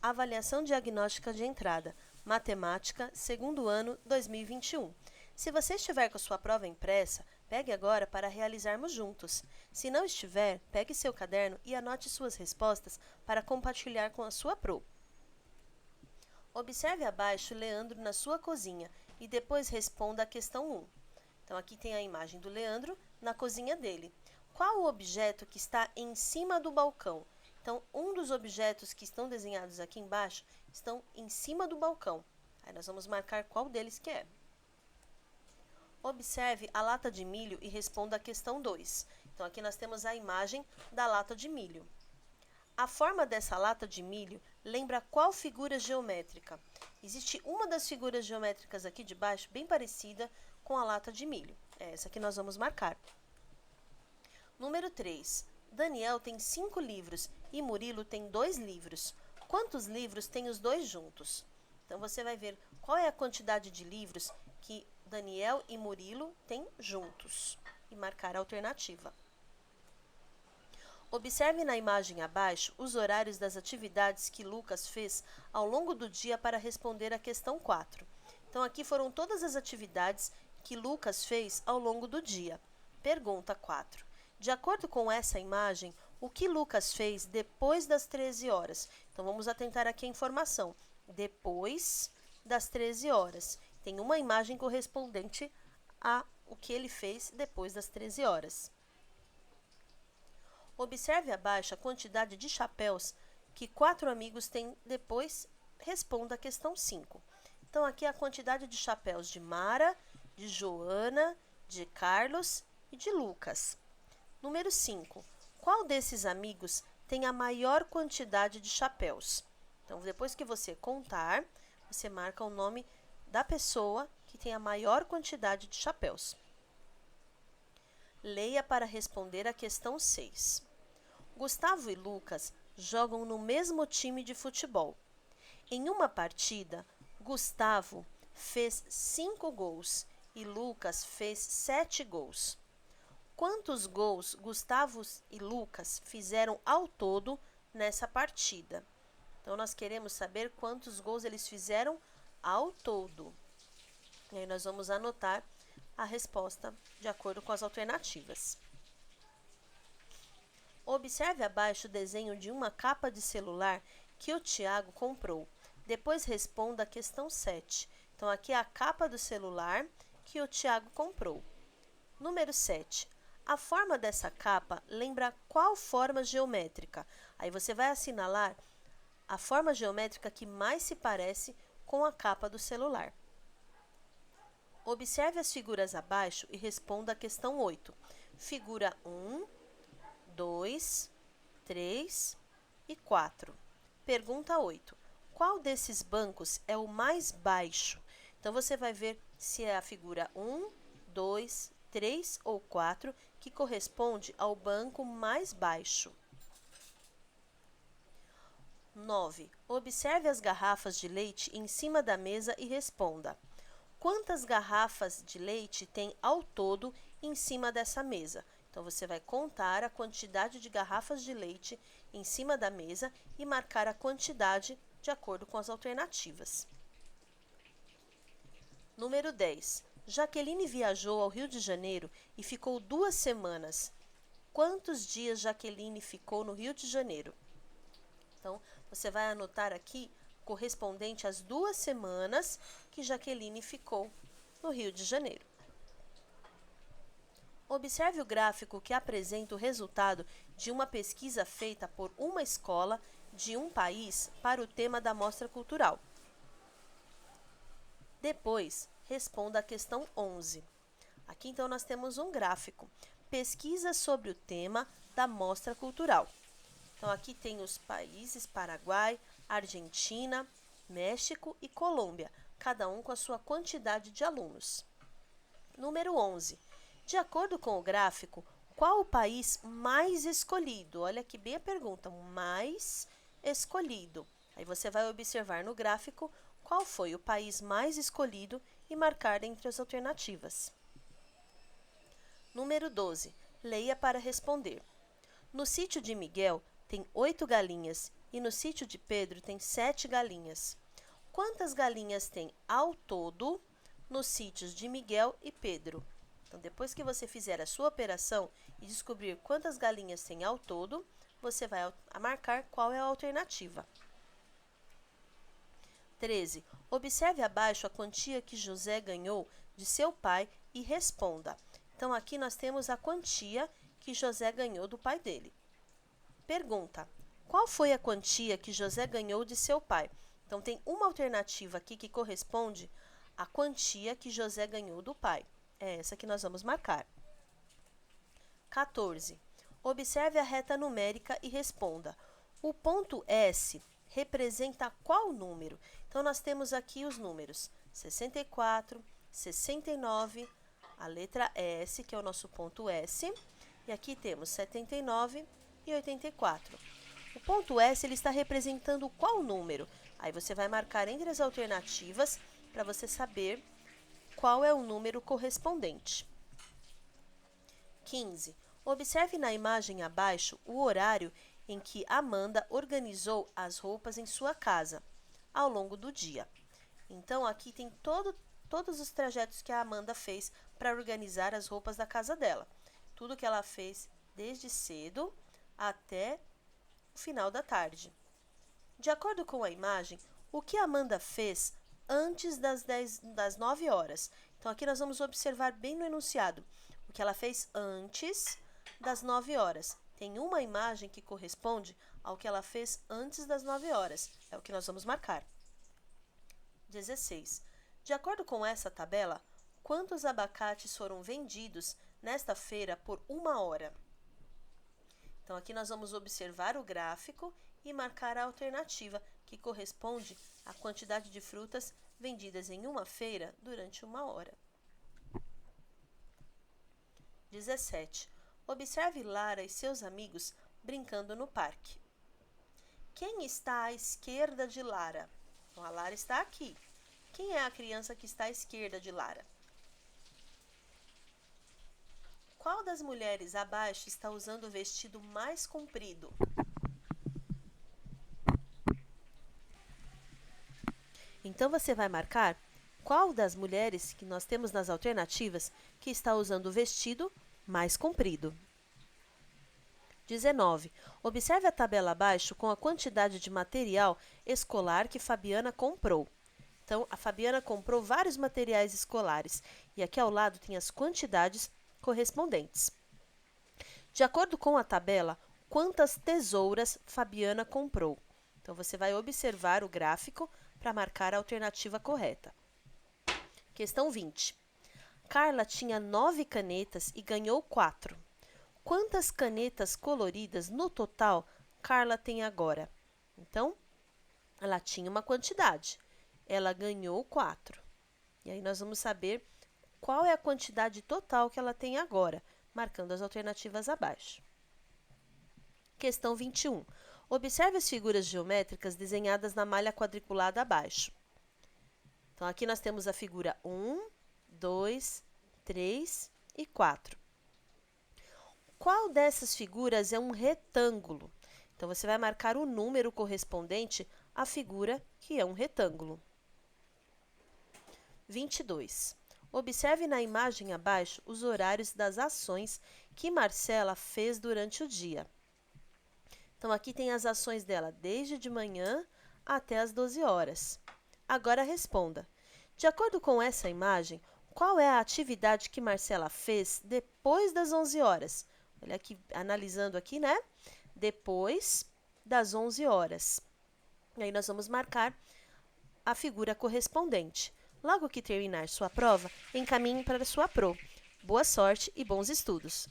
Avaliação Diagnóstica de Entrada, Matemática, segundo ano, 2021. Se você estiver com a sua prova impressa, pegue agora para realizarmos juntos. Se não estiver, pegue seu caderno e anote suas respostas para compartilhar com a sua pro. Observe abaixo Leandro na sua cozinha e depois responda a questão 1. Então, aqui tem a imagem do Leandro na cozinha dele. Qual o objeto que está em cima do balcão? Então, um dos objetos que estão desenhados aqui embaixo estão em cima do balcão. Aí nós vamos marcar qual deles que é. Observe a lata de milho e responda a questão 2. Então, aqui nós temos a imagem da lata de milho. A forma dessa lata de milho lembra qual figura geométrica? Existe uma das figuras geométricas aqui de baixo bem parecida com a lata de milho. É essa que nós vamos marcar. Número 3. Daniel tem 5 livros e Murilo tem 2 livros. Quantos livros tem os dois juntos? Então, você vai ver qual é a quantidade de livros que Daniel e Murilo têm juntos e marcar a alternativa. Observe na imagem abaixo os horários das atividades que Lucas fez ao longo do dia para responder a questão 4. Então, aqui foram todas as atividades que Lucas fez ao longo do dia. Pergunta 4. De acordo com essa imagem, o que Lucas fez depois das 13 horas? Então, vamos atentar aqui a informação. Depois das 13 horas. Tem uma imagem correspondente a o que ele fez depois das 13 horas. Observe abaixo a quantidade de chapéus que 4 amigos têm depois, responda a questão 5. Então, aqui é a quantidade de chapéus de Mara, de Joana, de Carlos e de Lucas. Número 5. Qual desses amigos tem a maior quantidade de chapéus? Então, depois que você contar, você marca o nome da pessoa que tem a maior quantidade de chapéus. Leia para responder a questão 6. Gustavo e Lucas jogam no mesmo time de futebol. Em uma partida, Gustavo fez 5 gols e Lucas fez 7 gols. Quantos gols Gustavo e Lucas fizeram ao todo nessa partida? Então, nós queremos saber quantos gols eles fizeram ao todo. E aí nós vamos anotar a resposta de acordo com as alternativas. Observe abaixo o desenho de uma capa de celular que o Tiago comprou. Depois responda a questão 7. Então, aqui é a capa do celular que o Tiago comprou. Número 7. A forma dessa capa lembra qual forma geométrica? Aí você vai assinalar a forma geométrica que mais se parece com a capa do celular. Observe as figuras abaixo e responda a questão 8. Figura 1, 2, 3 e 4. Pergunta 8. Qual desses bancos é o mais baixo? Então, você vai ver se é a figura 1, 2, 3 ou 4 que corresponde ao banco mais baixo. 9. Observe as garrafas de leite em cima da mesa e responda. Quantas garrafas de leite tem ao todo em cima dessa mesa? Então, você vai contar a quantidade de garrafas de leite em cima da mesa e marcar a quantidade de acordo com as alternativas. Número 10. Jaqueline viajou ao Rio de Janeiro e ficou 2 semanas. Quantos dias Jaqueline ficou no Rio de Janeiro? Então, você vai anotar aqui correspondente às 2 semanas que Jaqueline ficou no Rio de Janeiro. Observe o gráfico que apresenta o resultado de uma pesquisa feita por uma escola de um país para o tema da mostra cultural. Depois, responda a questão 11. Aqui, então, nós temos um gráfico. Pesquisa sobre o tema da mostra cultural. Então, aqui tem os países Paraguai, Argentina, México e Colômbia, cada um com a sua quantidade de alunos. Número 11. De acordo com o gráfico, qual o país mais escolhido? Olha aqui bem a pergunta, mais escolhido. Aí você vai observar no gráfico qual foi o país mais escolhido e marcar entre as alternativas. Número 12. Leia para responder. No sítio de Miguel tem 8 galinhas e no sítio de Pedro tem 7 galinhas. Quantas galinhas tem ao todo nos sítios de Miguel e Pedro? Então, depois que você fizer a sua operação e descobrir quantas galinhas tem ao todo, você vai marcar qual é a alternativa. 13. Observe abaixo a quantia que José ganhou de seu pai e responda. Então, aqui nós temos a quantia que José ganhou do pai dele. Pergunta: qual foi a quantia que José ganhou de seu pai? Então, tem uma alternativa aqui que corresponde à quantia que José ganhou do pai. É essa que nós vamos marcar. 14. Observe a reta numérica e responda. O ponto S representa qual número? Então, nós temos aqui os números 64, 69, a letra S, que é o nosso ponto S, e aqui temos 79 e 84. O ponto S ele está representando qual número? Aí você vai marcar entre as alternativas para você saber qual é o número correspondente. 15. Observe na imagem abaixo o horário em que Amanda organizou as roupas em sua casa ao longo do dia. Então, aqui tem todos os trajetos que a Amanda fez para organizar as roupas da casa dela. Tudo que ela fez desde cedo até o final da tarde. De acordo com a imagem, o que Amanda fez antes das 9 horas? Então, aqui nós vamos observar bem no enunciado o que ela fez antes das 9 horas. Tem uma imagem que corresponde ao que ela fez antes das 9 horas. É o que nós vamos marcar. 16. De acordo com essa tabela, quantos abacates foram vendidos nesta feira por 1 hora? Então, aqui nós vamos observar o gráfico e marcar a alternativa, que corresponde à quantidade de frutas vendidas em uma feira durante 1 hora. 17. Observe Lara e seus amigos brincando no parque. Quem está à esquerda de Lara? Então, a Lara está aqui. Quem é a criança que está à esquerda de Lara? Qual das mulheres abaixo está usando o vestido mais comprido? Então, você vai marcar qual das mulheres que nós temos nas alternativas que está usando o vestido mais comprido. 19. Observe a tabela abaixo com a quantidade de material escolar que Fabiana comprou. Então, a Fabiana comprou vários materiais escolares e aqui ao lado tem as quantidades correspondentes. De acordo com a tabela, quantas tesouras Fabiana comprou? Então, você vai observar o gráfico para marcar a alternativa correta. Questão 20. Carla tinha 9 canetas e ganhou 4. Quantas canetas coloridas no total Carla tem agora? Então, ela tinha uma quantidade. Ela ganhou 4. E aí nós vamos saber qual é a quantidade total que ela tem agora, marcando as alternativas abaixo. Questão 21. Observe as figuras geométricas desenhadas na malha quadriculada abaixo. Então, aqui nós temos a figura 1, 2, 3 e 4. Qual dessas figuras é um retângulo? Então, você vai marcar o número correspondente à figura que é um retângulo. 22. Observe na imagem abaixo os horários das ações que Marcela fez durante o dia. Então, aqui tem as ações dela desde de manhã até as 12 horas. Agora responda. De acordo com essa imagem, qual é a atividade que Marcela fez depois das 11 horas? Olha aqui, analisando aqui, né? Depois das 11 horas. E aí nós vamos marcar a figura correspondente. Logo que terminar sua prova, encaminhe para a sua pro. Boa sorte e bons estudos!